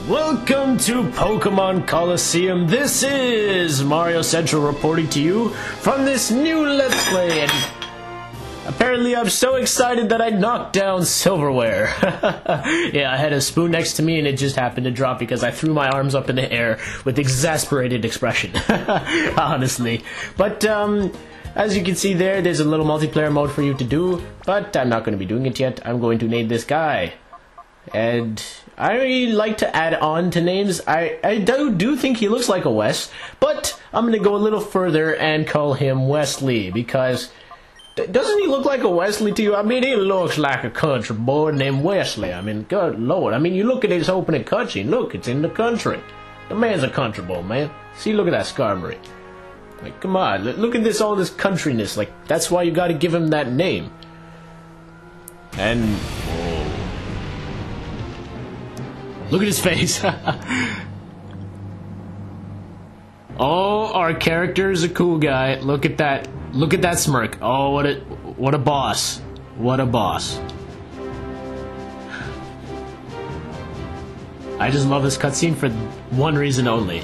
Welcome to Pokemon Colosseum. This is Mario Central reporting to you from this new Let's Play. And apparently I'm so excited that I knocked down silverware. Yeah, I had a spoon next to me and it just happened to drop because I threw my arms up in the air with exasperated expression. Honestly. But, as you can see there's a little multiplayer mode for you to do, but I'm not going to be doing it yet. I'm going to name this guy. And I really like to add on to names. I do think he looks like a Wes, but I'm going to go a little further and call him Wesley, because doesn't he look like a Wesley to you? I mean, he looks like a country boy named Wesley. I mean, good lord. I mean, you look at his opening cutscene. Look, it's in the country. The man's a country boy, man. See, look at that skarmory. Like, come on. Look at all this countryness. Like, that's why you got to give him that name. And look at his face. Oh, our character is a cool guy. Look at that. Look at that smirk. Oh, what a boss. What a boss. I just love this cutscene for one reason only.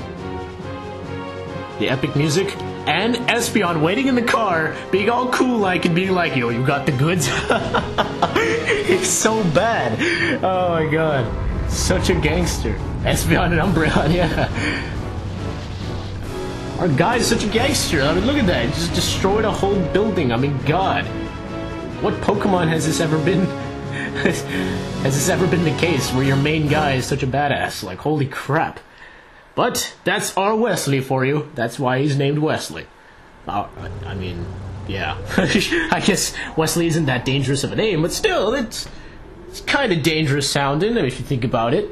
The epic music and Espeon waiting in the car, being all cool like and being like, yo, you got the goods? It's so bad. Oh my god. Such a gangster. Espeon and Umbreon, yeah. Our guy's such a gangster. I mean, look at that. He just destroyed a whole building. I mean, God. What Pokemon has this ever been? Has this ever been the case where your main guy is such a badass? Like, holy crap. But that's our Wesley for you. That's why he's named Wesley. I mean, yeah. I guess Wesley isn't that dangerous of a name, but still, it's kind of dangerous sounding if you think about it.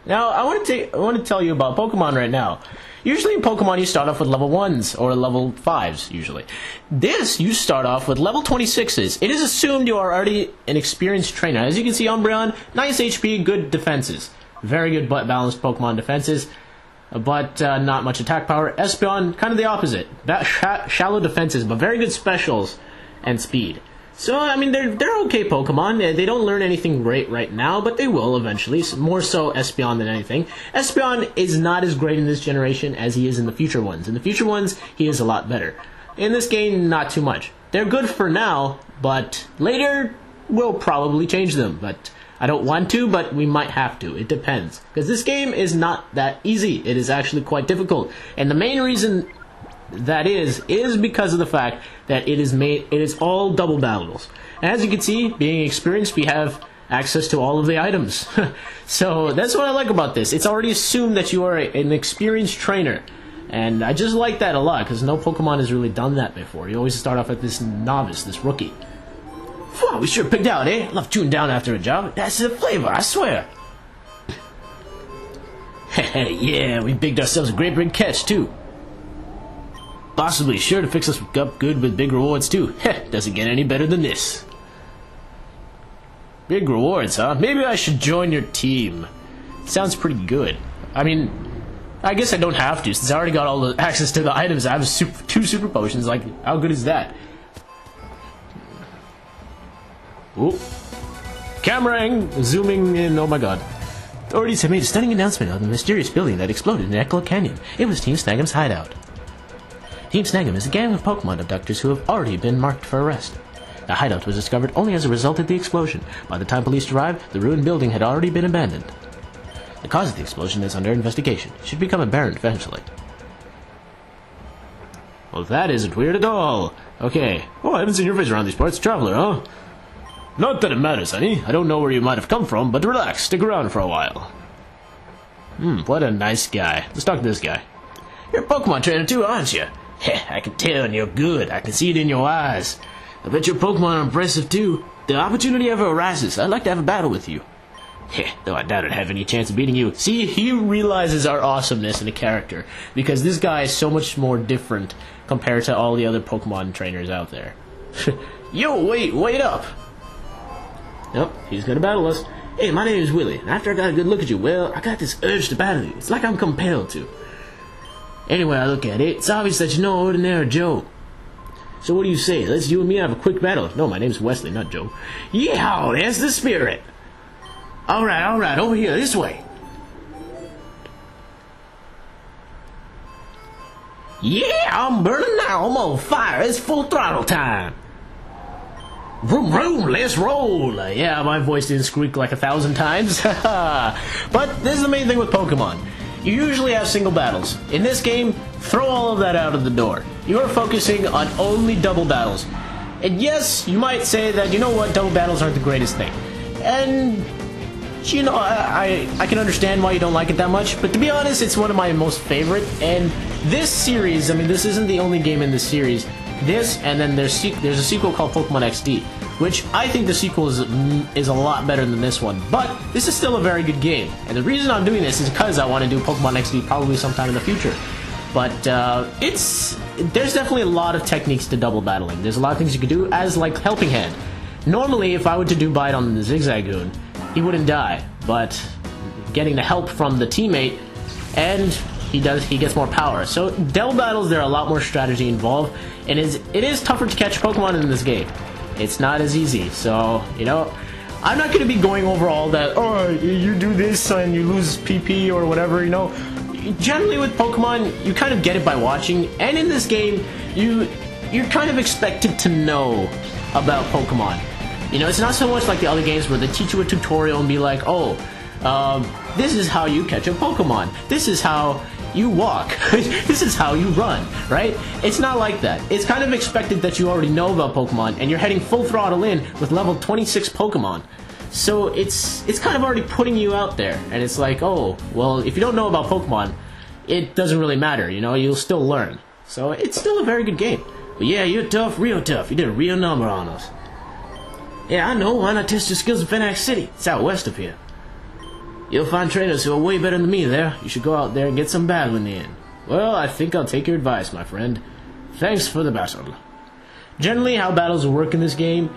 Now, I want to tell you about Pokemon right now. Usually in Pokemon you start off with level 1s or level 5s usually. This you start off with level 26s. It is assumed you are already an experienced trainer. As you can see, Umbreon, nice HP, good defenses. Very good balanced Pokemon defenses, but not much attack power. Espeon, kind of the opposite. Shallow defenses, but very good specials and speed. So, I mean, they're okay Pokemon. They don't learn anything great right now, but they will eventually. More so Espeon than anything. Espeon is not as great in this generation as he is in the future ones. In the future ones, he is a lot better. In this game, not too much. They're good for now, but later we'll probably change them. But I don't want to, but we might have to. It depends. Because this game is not that easy. It is actually quite difficult. And the main reason that is because of the fact that it is all double battles. And as you can see, being experienced, we have access to all of the items. So that's what I like about this. It's already assumed that you are an experienced trainer. And I just like that a lot, because no Pokemon has really done that before. You always start off with this novice, this rookie. Wow, we sure picked out, eh? I love chewing down after a job. That's the flavor, I swear. Yeah, we bigged ourselves a great big catch, too. Possibly sure to fix us up good with big rewards, too. Doesn't get any better than this. Big rewards, huh? Maybe I should join your team. Sounds pretty good. I mean, I guess I don't have to, since I already got all the access to the items. I have two super potions. Like, how good is that? Ooh. Cameraing, zooming in, oh my god. Authorities have made a stunning announcement on the mysterious building that exploded in Echo Canyon. It was Team Snagem's hideout. Team Snagem is a gang of Pokemon abductors who have already been marked for arrest. The hideout was discovered only as a result of the explosion. By the time police arrived, the ruined building had already been abandoned. The cause of the explosion is under investigation. It should become apparent eventually. Well, that isn't weird at all. Okay. Oh, I haven't seen your face around these parts. Traveler, huh? Not that it matters, honey. I don't know where you might have come from, but relax. Stick around for a while. What a nice guy. Let's talk to this guy. You're a Pokemon trainer too, aren't you? I can tell, and you're good. I can see it in your eyes. I bet your Pokemon are impressive too. The opportunity ever arises, I'd like to have a battle with you. Though I doubt I'd have any chance of beating you. See, he realizes our awesomeness in a character, because this guy is so much more different compared to all the other Pokemon trainers out there. Yo, wait up! Nope, he's gonna battle us. Hey, my name is Willie, and after I got a good look at you, well, I got this urge to battle you. It's like I'm compelled to. Anyway, I look at it, it's obvious that you're no ordinary Joe. So what do you say? Let's you and me have a quick battle. No, my name's Wesley, not Joe. Yeah, there's the spirit. Alright, over here, this way. Yeah, I'm burning now. I'm on fire. It's full throttle time. Vroom, vroom, let's roll. Yeah, my voice didn't squeak like 1,000 times. But this is the main thing with Pokemon. You usually have single battles. In this game, throw all of that out of the door. You are focusing on only double battles. And yes, you might say that, you know what, double battles aren't the greatest thing. And, you know, I can understand why you don't like it that much, but to be honest, it's one of my most favorite. And this series, I mean, this isn't the only game in this series. This, and then there's a sequel called Pokemon XD, which I think the sequel is a lot better than this one. But this is still a very good game, and the reason I'm doing this is because I want to do Pokemon XD probably sometime in the future. But there's definitely a lot of techniques to double battling. There's a lot of things you could do as like Helping Hand. Normally, if I were to do Bite on the Zigzagoon, he wouldn't die, but getting the help from the teammate, and he gets more power. So double battles, there are a lot more strategy involved, and it is tougher to catch Pokemon in this game. It's not as easy, so, you know, I'm not going to be going over all that, oh, you do this and you lose PP or whatever, you know. Generally with Pokemon, you kind of get it by watching, and in this game, you're kind of expected to know about Pokemon. You know, it's not so much like the other games where they teach you a tutorial and be like, oh, this is how you catch a Pokemon. This is how you walk. This is how you run, right? It's not like that. It's kind of expected that you already know about Pokemon, and you're heading full throttle in with level 26 Pokemon. So it's kind of already putting you out there, and it's like, oh, well, if you don't know about Pokemon, it doesn't really matter, you know, you'll still learn. So it's still a very good game. But yeah, you're tough, real tough. You did a real number on us. Yeah, I know. Why not test your skills in Phenac City? It's out west of here. You'll find trainers who are way better than me there. You should go out there and get some battling in. Well, I think I'll take your advice, my friend. Thanks for the battle. Generally, how battles work in this game,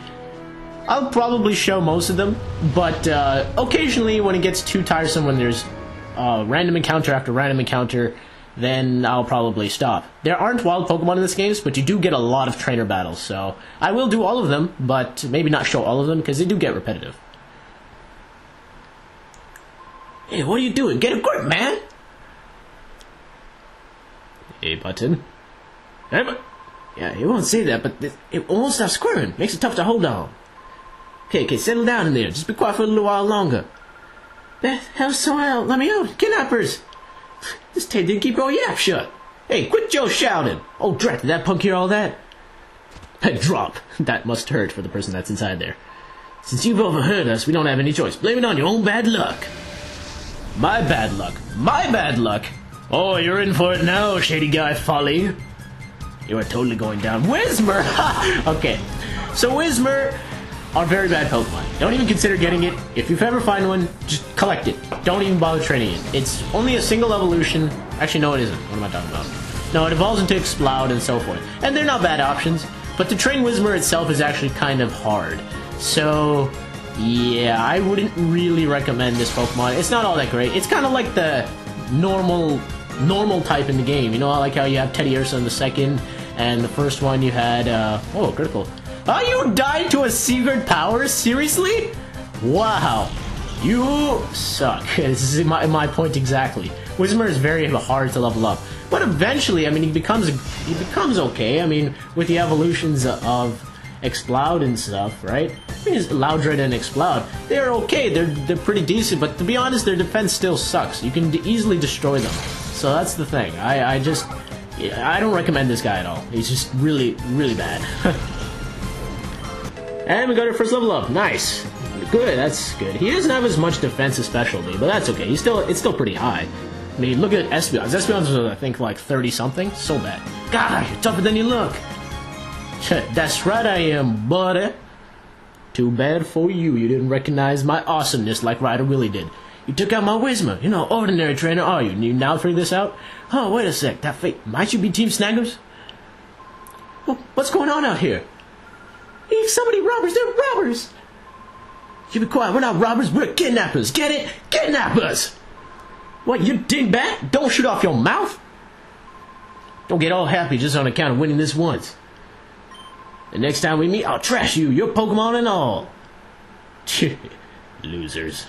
I'll probably show most of them, but occasionally when it gets too tiresome, when there's random encounter after random encounter, then I'll probably stop. There aren't wild Pokemon in this game, but you do get a lot of trainer battles, so I will do all of them, but maybe not show all of them, because they do get repetitive. Hey, what are you doing? Get a grip, man! Hey, button. Yeah, he won't say that, but it won't stop squirming. Makes it tough to hold on. Okay, settle down in there. Just be quiet for a little while longer. How's so out? Let me out. Kidnappers! This tape didn't keep your yap shut. Hey, quit your shouting. Oh, drat, did that punk hear all that? Drop. That must hurt for the person that's inside there. Since you've overheard us, we don't have any choice. Blame it on your own bad luck. My bad luck. My bad luck. Oh, you're in for it now, shady guy Folly. You are totally going down. Whismur! Okay, so Whismur are very bad Pokemon. Don't even consider getting it. If you ever find one, just collect it. Don't even bother training it. It's only a single evolution. Actually, no, it isn't. What am I talking about? No, it evolves into Exploud and so forth. And they're not bad options, but to train Whismur itself is actually kind of hard. So yeah, I wouldn't really recommend this Pokemon. It's not all that great. It's kind of like the normal type in the game. You know, I like how you have Teddy Ursa in the second, and the first one you had, oh, critical. Oh, you died to a secret power? Seriously? Wow. You suck. This is my point exactly. Whismur is very hard to level up. But eventually, I mean, he becomes okay. I mean, with the evolutions of Exploud and stuff, right? I mean, Loudred and Exploud, they're okay. They're pretty decent, but to be honest, their defense still sucks. You can easily destroy them. So that's the thing. I don't recommend this guy at all. He's just really, really bad. And we got our first level up. Nice. Good, that's good. He doesn't have as much defense as specialty, but that's okay. It's still pretty high. I mean, look at Espeon. Espeon's was, I think, like 30-something. So bad. God, you're tougher than you look. That's right, I am, buddy. Too bad for you. You didn't recognize my awesomeness like Rider Willie did. You took out my Whismur. You're no ordinary trainer, are you? And you now figure this out? Oh, wait a sec. That fate. Might you be Team Snagems? What's going on out here? Hey, somebody robbers. They're robbers. You be quiet. We're not robbers. We're kidnappers. Get it? Kidnappers. What, you dingbat? Don't shoot off your mouth. Don't get all happy just on account of winning this once. The next time we meet, I'll trash you. Your Pokemon and all. Losers.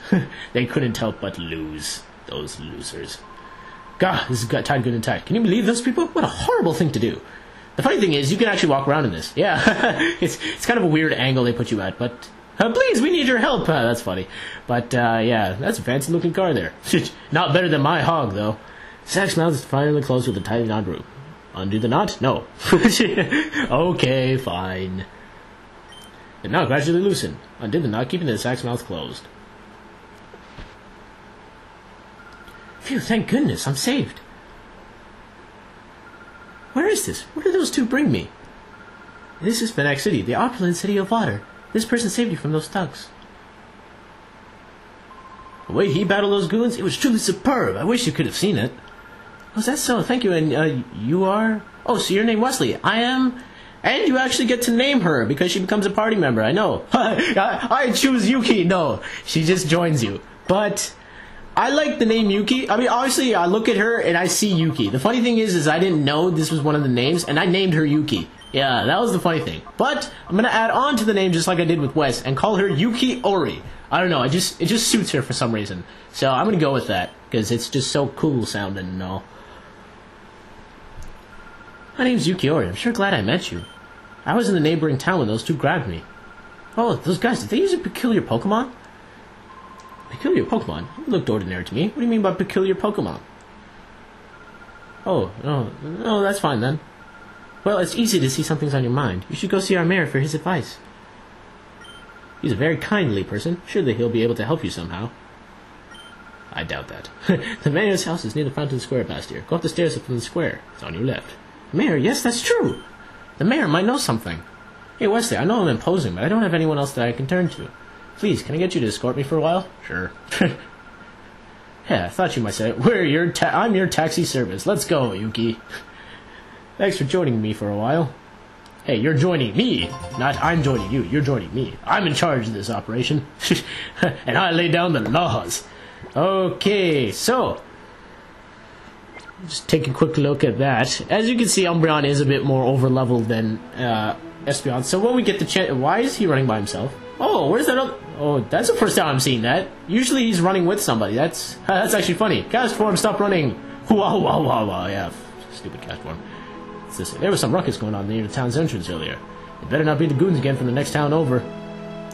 They couldn't help but lose. Those losers. God, this is tied good and tight. Can you believe those people? What a horrible thing to do. The funny thing is, you can actually walk around in this. Yeah, it's kind of a weird angle they put you at, but... please, we need your help. That's funny. But, yeah, that's a fancy-looking car there. Not better than my hog, though. Sack's mouth is finally closed with a tightly knot rope. Undo the knot? No. Okay, fine. And now gradually loosen. Undo the knot, keeping the sack's mouth closed. Phew, thank goodness, I'm saved. Where is this? Where did those two bring me? This is Phenac City, the opulent city of water. This person saved you from those thugs. The way he battled those goons, it was truly superb. I wish you could have seen it. Was that so? Thank you. And you are? Oh, so your name Wesley. I am. And you actually get to name her because she becomes a party member. I know. I choose Yuki. No, she just joins you. But I like the name Yuki. I mean, obviously, I look at her and I see Yuki. The funny thing is I didn't know this was one of the names, and I named her Yuki. Yeah, that was the funny thing. But I'm gonna add on to the name just like I did with Wes and call her Yuki Ori. I don't know. It just suits her for some reason. So I'm gonna go with that because it's just so cool sounding and all. My name's Yuki Ori. I'm sure glad I met you. I was in the neighboring town when those two grabbed me. Oh, those guys, did they use a peculiar Pokemon? Peculiar Pokemon? It looked ordinary to me. What do you mean by peculiar Pokemon? Oh, no, that's fine then. Well, it's easy to see something's on your mind. You should go see our mayor for his advice. He's a very kindly person. Surely he'll be able to help you somehow. I doubt that. The mayor's house is near the Fountain Square past here. Go up the stairs from the square. It's on your left. Mayor, yes, that's true. The mayor might know something. Hey, Wesley, I know I'm imposing, but I don't have anyone else that I can turn to. Please, can I get you to escort me for a while? Sure. Yeah, I thought you might say it. I'm your taxi service. Let's go, Yuki. Thanks for joining me for a while. Hey, you're joining me. Not I'm joining you. You're joining me. I'm in charge of this operation. And I lay down the laws. Okay, so... just take a quick look at that. As you can see, Umbreon is a bit more over-leveled than Espeon. So when we get the chance... why is he running by himself? Oh, where's that other... oh, that's the first time I'm seeing that. Usually he's running with somebody. That's actually funny. Cast form, stop running. Wow, wow, wow, wow. Yeah, stupid cast form. There was some ruckus going on near the town's entrance earlier. It better not be the goons again from the next town over.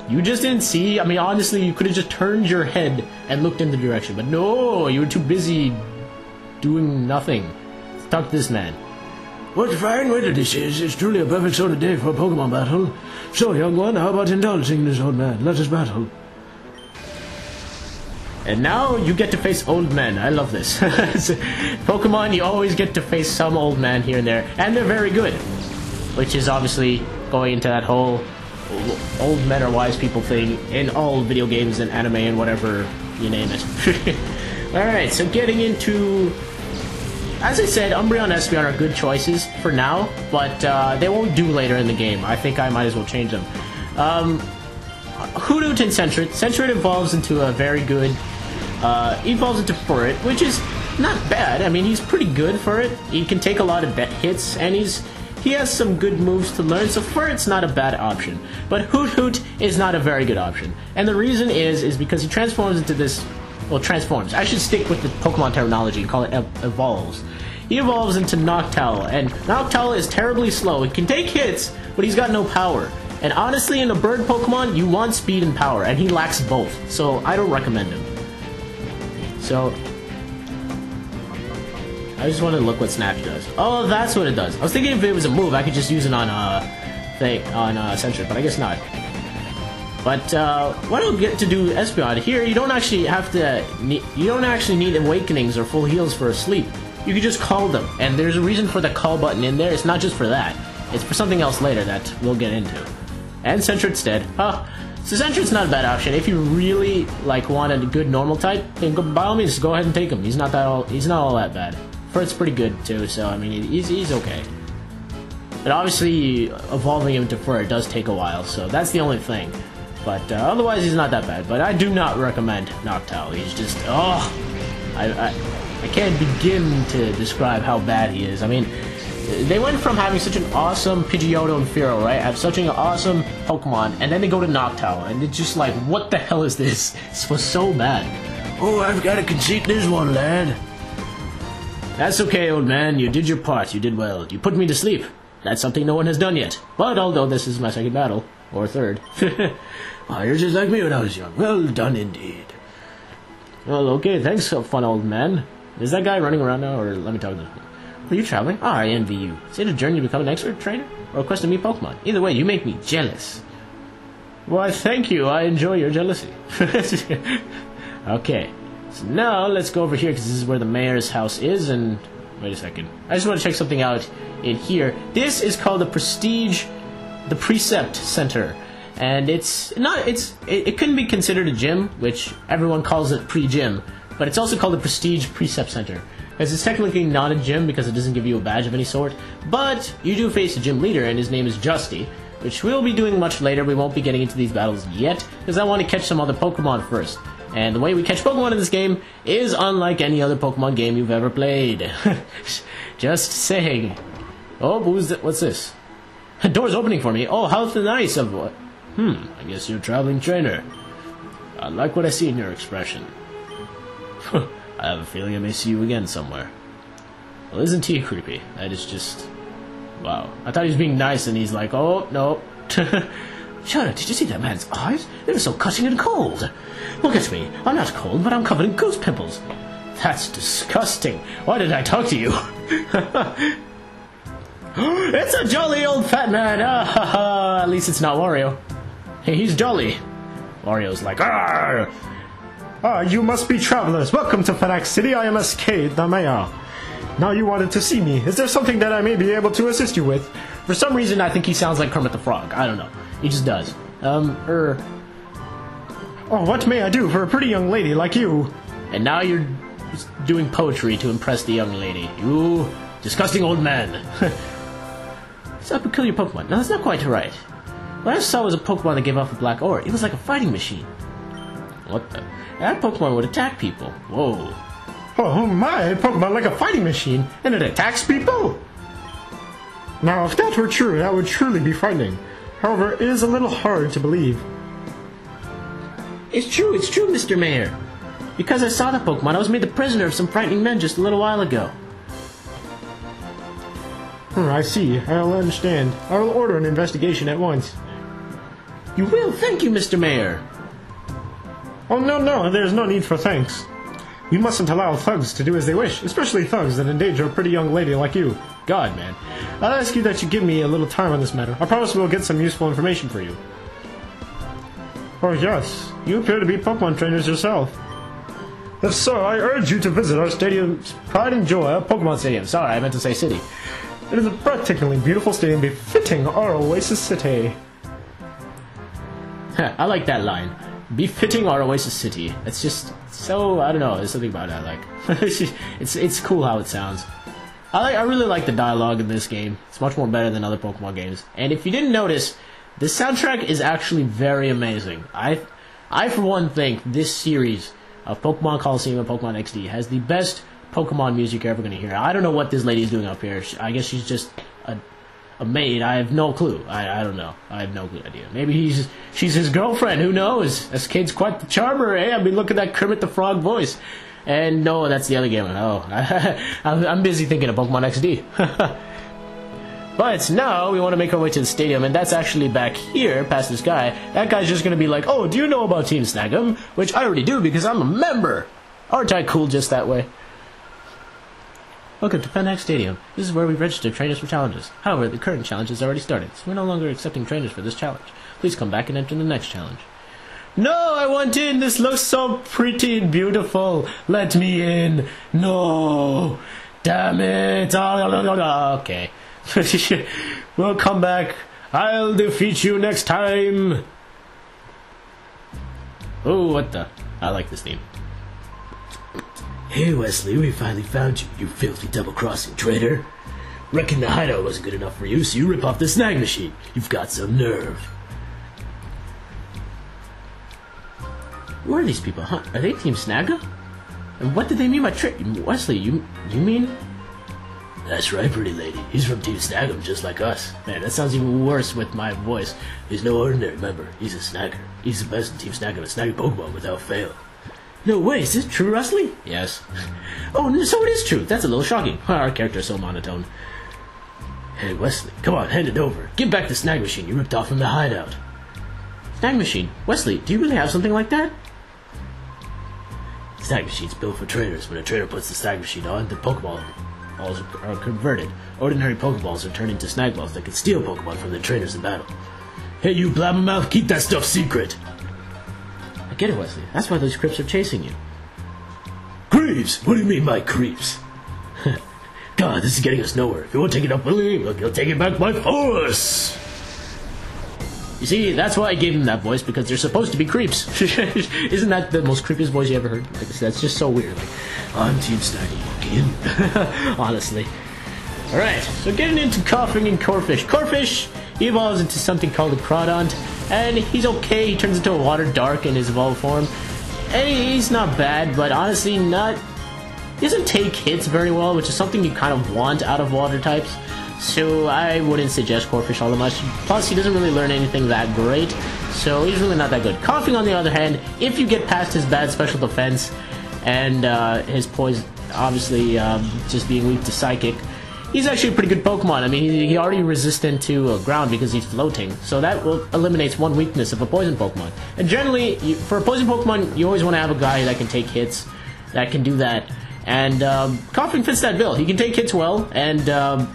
You just didn't see? I mean, honestly, you could have just turned your head and looked in the direction. But no, you were too busy doing nothing. Let's talk to this man. What a fine weather this is. It's truly a perfect sort of day for a Pokemon battle. So, young one, how about indulging this old man? Let us battle. And now you get to face old men. I love this. Pokemon, you always get to face some old man here and there. And they're very good. Which is obviously going into that whole old men are wise people thing in all video games and anime and whatever you name it. Alright, so getting into... as I said, Umbreon and Espeon are good choices for now, but they won't do later in the game. I think I might as well change them. Hoothoot and Sentret. Sentret evolves into a very good... evolves into Furret, which is not bad. I mean, he's pretty good for it. He can take a lot of hits, and he has some good moves to learn, so Furret's not a bad option. But Hoothoot is not a very good option. And the reason is because he transforms into this... well, transforms. I should stick with the Pokemon terminology and call it evolves. He evolves into Noctowl, and Noctowl is terribly slow. It can take hits, but he's got no power. And honestly, in a bird Pokemon, you want speed and power, and he lacks both. So I don't recommend him. So I just want to look what Snap does. Oh, that's what it does. I was thinking if it was a move, I could just use it on Sentret, but I guess not. But what I'll get to do Espeon here, you don't actually have to. You don't actually need awakenings or full heals for a sleep. You can just call them, and there's a reason for the call button in there. It's not just for that. It's for something else later that we'll get into. And Sentret's dead. So Sentret's not a bad option. If you really want a good normal type, then by all means go ahead and take him. He's not all that bad. Furret's pretty good too, so I mean he's okay. But obviously evolving him to Furret does take a while, so that's the only thing. But otherwise he's not that bad. But I do not recommend Noctowl. He's just I can't begin to describe how bad he is. I mean, they went from having such an awesome Pidgeotto and Fearow, right? Have such an awesome Pokemon, and then they go to Noctowl, and it's just like, what the hell is this? This was so bad. Oh, I've got a conceit in this one, lad. That's okay, old man. You did your part. You did well. You put me to sleep. That's something no one has done yet. But although this is my second battle, or third. Oh, you're just like me when I was young. Well done indeed. Well, okay, thanks, fun old man. Is that guy running around now, or let me talk to him? Are you traveling? Ah, I envy you. Is it a journey to become an expert trainer, or a quest to meet Pokemon? Either way, you make me jealous. Why, thank you. I enjoy your jealousy. Okay, so now let's go over here, because this is where the mayor's house is, and... Wait a second. I just want to check something out in here. This is called the Precept Center. And it couldn't be considered a gym, which everyone calls it pre-gym, but it's also called the Prestige Precept Center, as it's technically not a gym because it doesn't give you a badge of any sort, but you do face a gym leader, and his name is Justy, which we'll be doing much later. We won't be getting into these battles yet, because I want to catch some other Pokemon first. And the way we catch Pokemon in this game is unlike any other Pokemon game you've ever played. Just saying. Oh, what's this? The door's opening for me. Oh, how nice of what? I guess you're a traveling trainer. I like what I see in your expression. I have a feeling I may see you again somewhere. Well, isn't he creepy? That is just... Wow. I thought he was being nice, and he's like, oh, no. Shut up, did you see that man's eyes? They were so cutting and cold. Look at me. I'm not cold, but I'm covered in ghost pimples. That's disgusting. Why did I talk to you? It's a jolly old fat man. At least it's not Wario. Hey, he's jolly. Wario's like, argh! Ah, you must be travelers. Welcome to Phenac City. I am SK, the mayor. Now you wanted to see me. Is there something that I may be able to assist you with? For some reason, I think he sounds like Kermit the Frog. I don't know. He just does. Oh, what may I do for a pretty young lady like you? And now you're doing poetry to impress the young lady. You disgusting old man. Stop and kill your Pokemon. No, that's not quite right. What I saw was a Pokemon that gave off a black aura. It was like a fighting machine. What the? That Pokemon would attack people. Whoa. Oh my, Pokemon like a fighting machine, and it attacks people? Now, if that were true, that would truly be frightening. However, it is a little hard to believe. It's true, Mr. Mayor. Because I saw the Pokemon, I was made the prisoner of some frightening men just a little while ago. I see. I'll understand. I will order an investigation at once. You will? Thank you, Mr. Mayor. Oh, no, there's no need for thanks. You mustn't allow thugs to do as they wish, especially thugs that endanger a pretty young lady like you. God, man. I'll ask you that you give me a little time on this matter. I promise we'll get some useful information for you. Oh, yes. You appear to be Pokemon trainers yourself. If so, I urge you to visit our stadium's pride and joy, Pokemon Stadium. Sorry, I meant to say city. It is a breathtakingly beautiful stadium befitting our Oasis City. I like that line. Befitting our Oasis City. It's just so, I don't know, there's something about it I like. it's cool how it sounds. I really like the dialogue in this game. It's much more better than other Pokemon games. And if you didn't notice, the soundtrack is actually very amazing. I for one think this series of Pokemon Colosseum and Pokemon XD has the best Pokemon music you're ever going to hear. I don't know what this lady is doing up here. I guess she's just a maid. I have no clue. I don't know. I have no idea. Maybe she's his girlfriend. Who knows? This kid's quite the charmer, eh? I mean, look at that Kermit the Frog voice. And no, that's the other game. Oh, I'm busy thinking of Pokemon XD. But now we want to make our way to the stadium, and that's actually back here, past this guy. That guy's just going to be like, oh, do you know about Team Snagem? Which I already do because I'm a member. Aren't I cool just that way? Welcome to Phenac Stadium. This is where we register trainers for challenges. However, the current challenge has already started, so we're no longer accepting trainers for this challenge. Please come back and enter the next challenge. No, I want in! This looks so pretty and beautiful! Let me in! No! Damn it! Okay. We'll come back. I'll defeat you next time! Oh, what the? I like this theme. Hey Wesley, we finally found you, you filthy double-crossing traitor. Reckon the hideout wasn't good enough for you, so you rip off the snag machine. You've got some nerve. Who are these people, huh? Are they Team Snagem? And what did they mean by Wesley, you mean? That's right, pretty lady. He's from Team Snagem, just like us. Man, that sounds even worse with my voice. He's no ordinary member. He's a snagger. He's the best in Team Snagem at snagging Pokemon without fail. No way, is this true, Wesley? Yes. Oh, so it is true. That's a little shocking. Our character is so monotone. Hey, Wesley, come on, hand it over. Give back the snag machine you ripped off from the hideout. Snag machine? Wesley, do you really have something like that? Snag machine's built for traders. When a trader puts the snag machine on, the Pokeballs are converted. Ordinary Pokeballs are turned into snag balls that can steal Pokemon from the traders in battle. Hey, you blabbermouth, keep that stuff secret! I get it, Wesley. That's why those creeps are chasing you. Creeps? What do you mean by creeps? God, this is getting us nowhere. If you won't take it up, Willie, look, you'll take it back by force! You see, that's why I gave them that voice, because they're supposed to be creeps. Isn't that the most creepiest voice you ever heard? Like, that's just so weird. Like, I'm Team Snagem, walking in. Honestly. Alright, so getting into coughing and Corphish. Corphish, he evolves into something called a Crawdont, and he's okay. He turns into a Water Dark in his evolved form. And he's not bad, but honestly not... He doesn't take hits very well, which is something you kind of want out of water types. So I wouldn't suggest Corphish all that much. Plus, he doesn't really learn anything that great, so he's really not that good. Coughing, on the other hand, if you get past his bad special defense and his poison, obviously just being weak to Psychic, he's actually a pretty good Pokemon. I mean, he already resistant to ground because he's floating, so that eliminates one weakness of a poison Pokemon. And generally, for a poison Pokemon, you always want to have a guy that can take hits, that can do that. And Coughing fits that bill. He can take hits well, and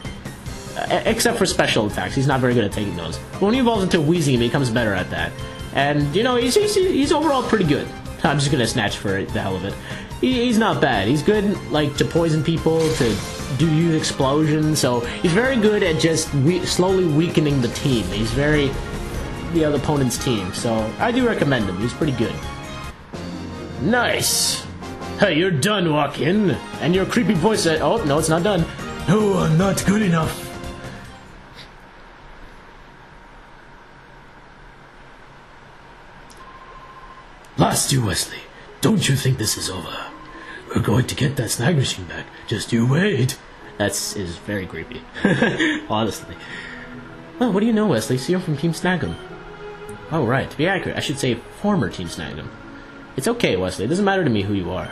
except for special attacks, he's not very good at taking those. But when he evolves into Wheezy, he becomes better at that. And you know, he's overall pretty good. I'm just gonna snatch for the hell of it. He's not bad. He's good, like, to poison people, to use explosions. So he's very good at just slowly weakening the team. He's the other opponent's team. So I do recommend him. He's pretty good. Nice. Hey, you're done, walk-in. And your creepy voice said, oh, no, it's not done. No, I'm not good enough. Last you, Wesley. Don't you think this is over? We're going to get that snag machine back. Just you wait. That is very creepy. Honestly. Oh, what do you know, Wesley? So you're from Team Snagem. Oh, right. To be accurate, I should say former Team Snagem. It's okay, Wesley. It doesn't matter to me who you are.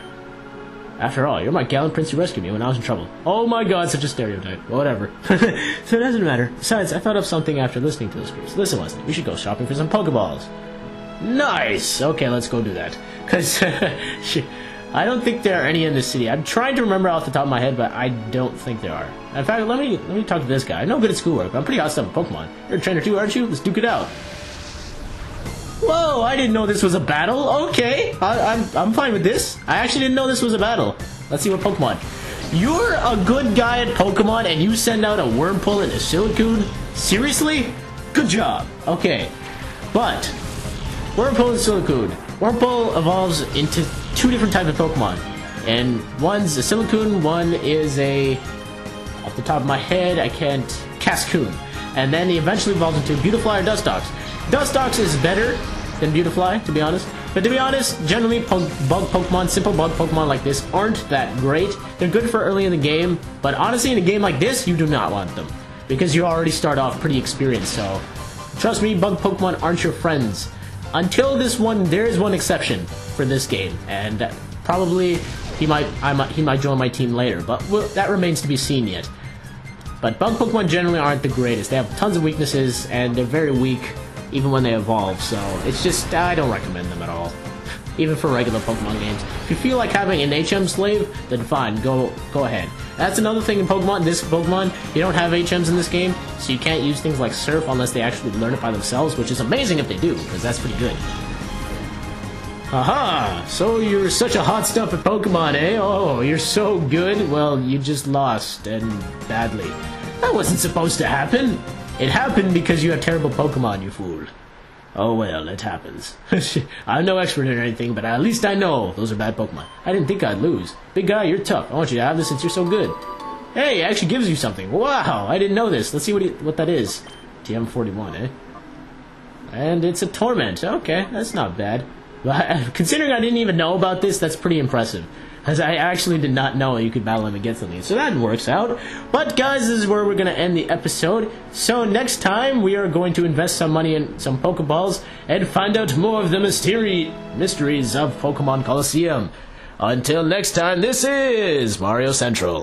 After all, you're my gallant prince who rescued me when I was in trouble. Oh my god, such a stereotype. Whatever. So it doesn't matter. Besides, I thought of something after listening to those scripts. Listen, Wesley, we should go shopping for some Pokeballs. Nice! Okay, let's go do that. Because I don't think there are any in this city. I'm trying to remember off the top of my head, but I don't think there are. In fact, let me talk to this guy. I'm no good at schoolwork, but I'm pretty awesome at Pokemon. You're a trainer too, aren't you? Let's duke it out. Whoa, I didn't know this was a battle. Okay, I'm fine with this. I actually didn't know this was a battle. Let's see what Pokemon. You're a good guy at Pokemon, and you send out a Wurmple and a Silicune? Seriously? Good job. Okay, but Wurmple and Silicune. Wurmple evolves into two different types of Pokemon, and one's a Silicune, one is a, off the top of my head, I can't, Cascoon. And then he eventually evolves into Beautifly or Dustox. Dustox is better than Beautifly, to be honest. But to be honest, generally bug Pokemon, simple bug Pokemon like this aren't that great. They're good for early in the game, but honestly in a game like this, you do not want them. Because you already start off pretty experienced, so trust me, bug Pokemon aren't your friends. Until this one, there is one exception for this game, and probably he might join my team later, but that remains to be seen yet. But bug Pokemon generally aren't the greatest. They have tons of weaknesses, and they're very weak even when they evolve, so it's just, I don't recommend them at all. Even for regular Pokemon games. If you feel like having an HM slave, then fine, go ahead. That's another thing in Pokemon. This Pokemon, you don't have HMs in this game, so you can't use things like Surf unless they actually learn it by themselves, which is amazing if they do, because that's pretty good. Aha! So you're such a hot stuff at Pokemon, eh? Oh, you're so good? Well, you just lost, and badly. That wasn't supposed to happen! It happened because you have terrible Pokemon, you fool. Oh well, it happens. I'm no expert in anything, but at least I know those are bad Pokemon. I didn't think I'd lose. Big guy, you're tough. I want you to have this since you're so good. Hey, it actually gives you something. Wow, I didn't know this. Let's see what that is. TM41, eh? And it's a Torment. Okay, that's not bad. Considering I didn't even know about this, that's pretty impressive. As I actually did not know you could battle him and get something. So that works out. But guys, this is where we're going to end the episode. So next time, we are going to invest some money in some Pokeballs and find out more of the mysteries of Pokemon Colosseum. Until next time, this is Mario Central.